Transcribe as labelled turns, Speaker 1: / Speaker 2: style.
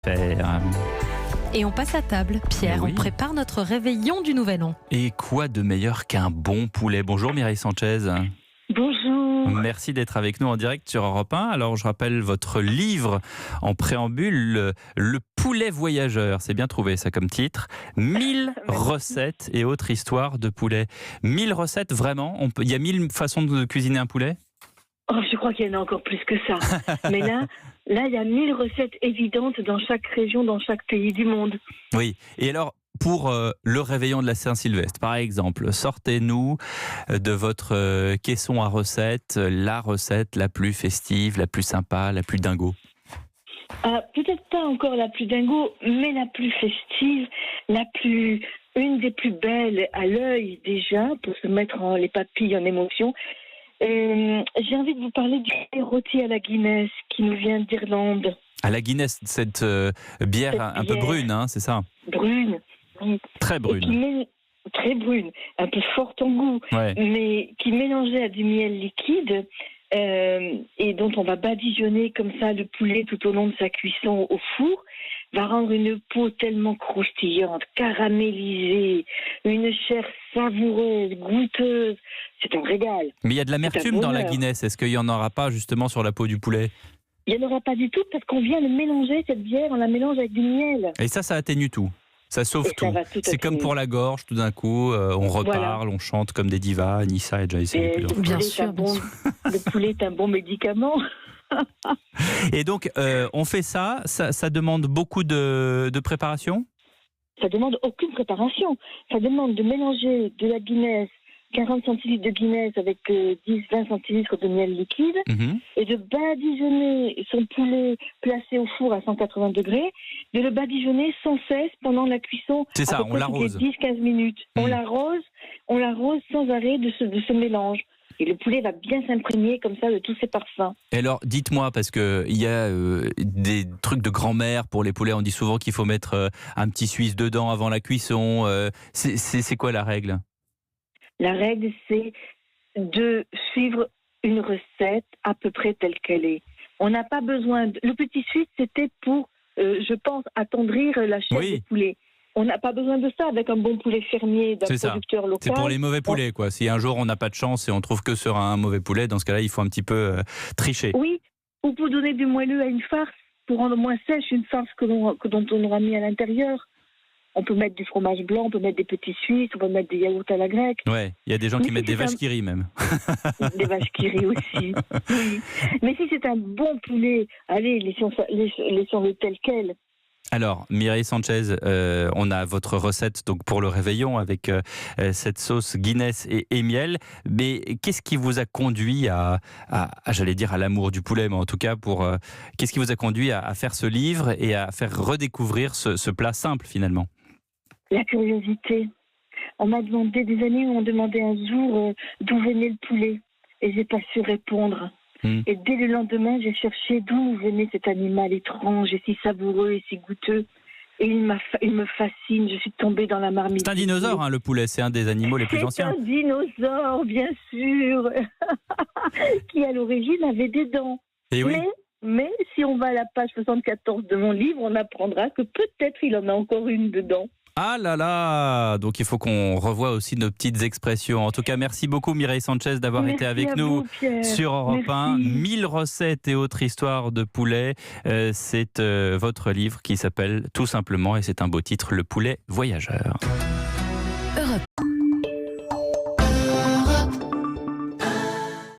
Speaker 1: Faire.
Speaker 2: Et on passe à table, Pierre.
Speaker 1: Oui.
Speaker 2: On prépare notre réveillon du Nouvel An.
Speaker 1: Et quoi de meilleur qu'un bon poulet? Bonjour Mireille Sanchez.
Speaker 3: Bonjour.
Speaker 1: Merci d'être avec nous en direct sur Europe 1. Alors je rappelle votre livre en préambule, Le poulet voyageur. C'est bien trouvé ça comme titre. 1000 recettes et autres histoires de poulet. 1000 recettes vraiment? Il y a 1000 façons de cuisiner un poulet?
Speaker 3: Oh, je crois qu'il y en a encore plus que ça. Mais là, il y a 1000 recettes évidentes dans chaque région, dans chaque pays du monde.
Speaker 1: Oui. Et alors, pour le réveillon de la Saint-Sylvestre, par exemple, sortez-nous de votre caisson à recettes, la recette la plus festive, la plus sympa, la plus dingo.
Speaker 3: Peut-être pas encore la plus dingo, mais la plus festive, une des plus belles à l'œil déjà, pour se mettre les papilles en émotion. J'ai envie de vous parler du poulet rôti à la Guinness qui nous vient d'Irlande.
Speaker 1: À la Guinness, cette bière un peu brune, hein, c'est ça?
Speaker 3: Brune. Oui.
Speaker 1: Très brune.
Speaker 3: Très brune, un peu forte en goût,
Speaker 1: Ouais.
Speaker 3: mais qui mélangeait à du miel liquide et dont on va badigeonner comme ça le poulet tout au long de sa cuisson au four, va rendre une peau tellement croustillante, caramélisée, une chair savoureuse, goûteuse. C'est un régal.
Speaker 1: Mais il y a de l'amertume dans la
Speaker 3: bonheur.
Speaker 1: Guinness. Est-ce qu'il n'y en aura pas justement sur la peau du poulet?
Speaker 3: Il n'y en aura pas du tout parce qu'on vient de mélanger cette bière, on la mélange avec du miel.
Speaker 1: Et ça atténue tout. Ça sauve
Speaker 3: Et ça
Speaker 1: tout.
Speaker 3: va tout
Speaker 1: C'est comme
Speaker 3: atténuer.
Speaker 1: pour la gorge, tout d'un coup, on reparle,
Speaker 3: Voilà.
Speaker 1: on chante comme des divas. Anissa a déjà essayé
Speaker 3: Et
Speaker 1: plusieurs fois.
Speaker 2: Bien
Speaker 3: poulet est
Speaker 2: sûr, bien sûr.
Speaker 3: Le poulet est un bon médicament.
Speaker 1: Et donc, on fait ça demande beaucoup de préparation?
Speaker 3: Ça demande aucune préparation. Ça demande de mélanger de la Guinness, 40 centilitres de Guinness avec 10-20 centilitres de miel liquide
Speaker 1: Mhm.
Speaker 3: et de badigeonner son poulet placé au four à 180 degrés, de le badigeonner sans cesse pendant la cuisson.
Speaker 1: C'est ça,
Speaker 3: à peu
Speaker 1: on
Speaker 3: près
Speaker 1: l'arrose.
Speaker 3: toutes les 10-15 minutes.
Speaker 1: Mm.
Speaker 3: On l'arrose sans arrêt de ce mélange. Et le poulet va bien s'imprégner comme ça de tous ses parfums.
Speaker 1: Et alors, dites-moi, parce qu'il y a des trucs de grand-mère pour les poulets. On dit souvent qu'il faut mettre un petit Suisse dedans avant la cuisson. C'est quoi la règle?
Speaker 3: La règle, c'est de suivre une recette à peu près telle qu'elle est. On n'a pas besoin... Le petit Suisse, c'était pour, je pense, attendrir la chair
Speaker 1: Oui.
Speaker 3: du poulet. On n'a pas besoin de ça avec un bon poulet fermier d'un
Speaker 1: C'est ça.
Speaker 3: producteur local.
Speaker 1: C'est pour les mauvais poulets, quoi. Si un jour on n'a pas de chance et on trouve que sur un mauvais poulet, dans ce cas-là, il faut un petit peu tricher.
Speaker 3: Oui, ou pour donner du moelleux à une farce, pour rendre moins sèche une farce dont on aura mis à l'intérieur. On peut mettre du fromage blanc, on peut mettre des petits Suisses, on peut mettre des yaourts à la grecque,
Speaker 1: Ouais, il y a des gens
Speaker 3: Mais
Speaker 1: qui
Speaker 3: si
Speaker 1: mettent des
Speaker 3: c'est
Speaker 1: vaches
Speaker 3: un-
Speaker 1: qui rient même.
Speaker 3: des vaches qui rient aussi. Oui. Mais si c'est un bon poulet, allez, laissons-le tel quel.
Speaker 1: Alors, Mireille Sanchez, on a votre recette donc pour le réveillon avec cette sauce Guinness et miel. Mais qu'est-ce qui vous a conduit j'allais dire à l'amour du poulet, mais en tout cas qu'est-ce qui vous a conduit à faire ce livre et à faire redécouvrir ce plat simple finalement?
Speaker 3: La curiosité. On m'a demandé, des amis m'ont demandé un jour d'où venait le poulet. Et j'ai pas su répondre. Et dès le lendemain, j'ai cherché d'où venait cet animal étrange et si savoureux et si goûteux. Et il me fascine. Je suis tombée dans la marmite.
Speaker 1: C'est un dinosaure, hein, le poulet, c'est un des animaux les plus
Speaker 3: C'est
Speaker 1: anciens.
Speaker 3: un dinosaure, bien sûr, qui à l'origine avait des dents.
Speaker 1: Et oui.
Speaker 3: Mais si on va à la page 74 de mon livre, on apprendra que peut-être il en a encore une dedans.
Speaker 1: Ah là là! Donc il faut qu'on revoie aussi nos petites expressions. En tout cas, merci beaucoup Mireille Sanchez d'avoir été
Speaker 3: Merci
Speaker 1: avec
Speaker 3: à
Speaker 1: nous
Speaker 3: vous, Pierre.
Speaker 1: sur Europe 1.
Speaker 3: Merci.
Speaker 1: 1000 recettes et autres histoires de poulet. C'est votre livre qui s'appelle tout simplement, et c'est un beau titre, Le poulet voyageur.
Speaker 2: Europe